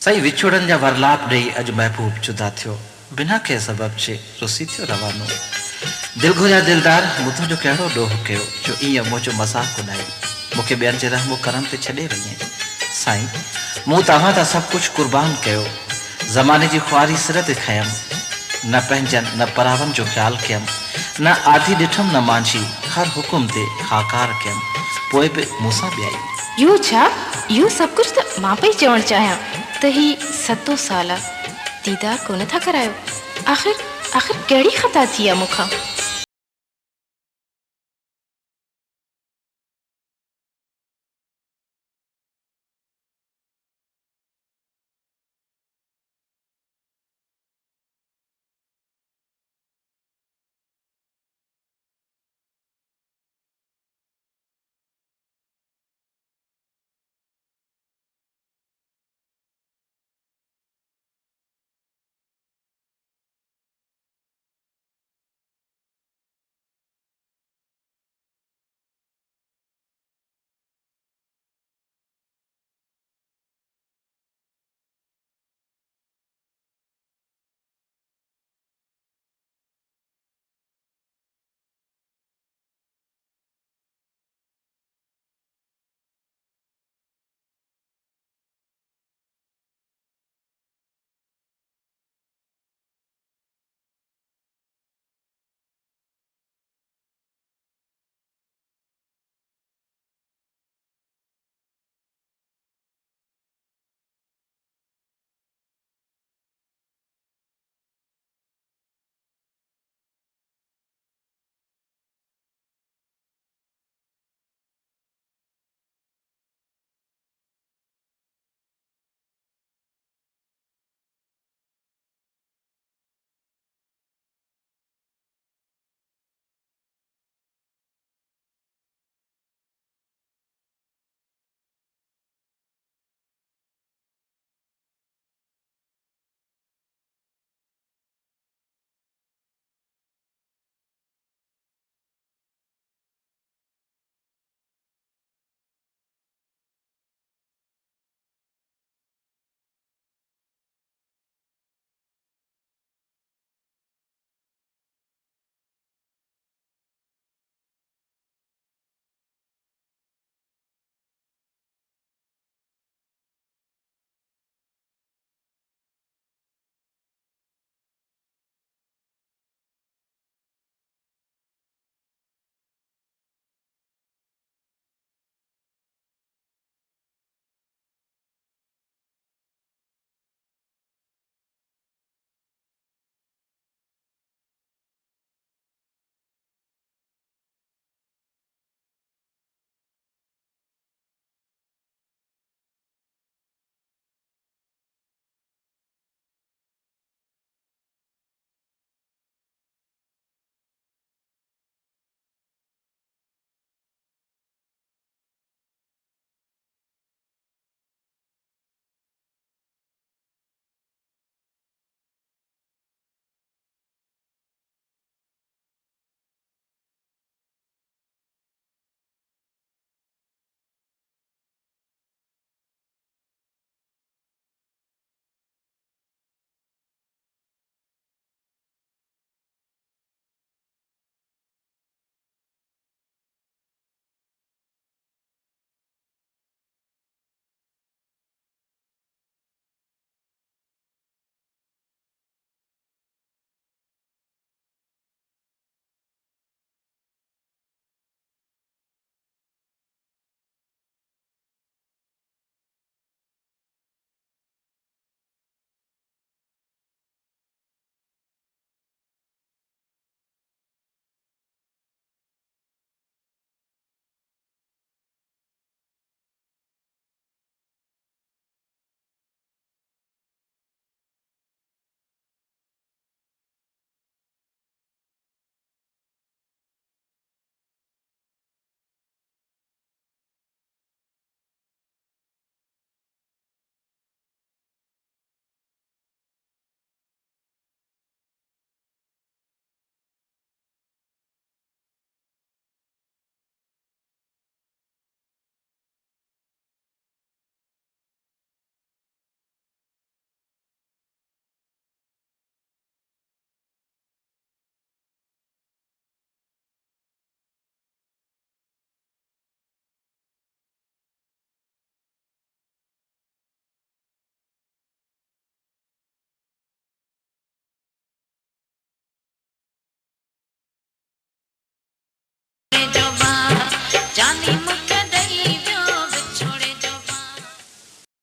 सही विछोड़न जा वरलाप ॾेई अॼु महबूब जुदा थियो, बिना के सबब जे रुसी थियो रवानो। दिल घुरिया दिलदार मूं तुंहिंजो कहिड़ो ॾोह कयो जो ईअं मुंहिंजो मज़ाक उॾाई, मूंखे ॿियनि जे रहमो करम ते छॾे वञे। साईं मूं तव्हां तां सभु कुझु कुर्बान कयो, ज़माने जी ख्वारी सिर ते खयमि, न पंहिंजनि न परावनि जो ख़्यालु कयमि, न आधी ॾिठमि न मांझी, हर हुकुम ते हाकार कयमि, पोइ बि मूंसां ॿियाई। इहो छा? इहो सभु कुझु त मां पई चवणु चाहियां त ही 7 साल दीदार कोन था करायो। आख़िर कहिड़ी ख़ता थी आहे मूंखां?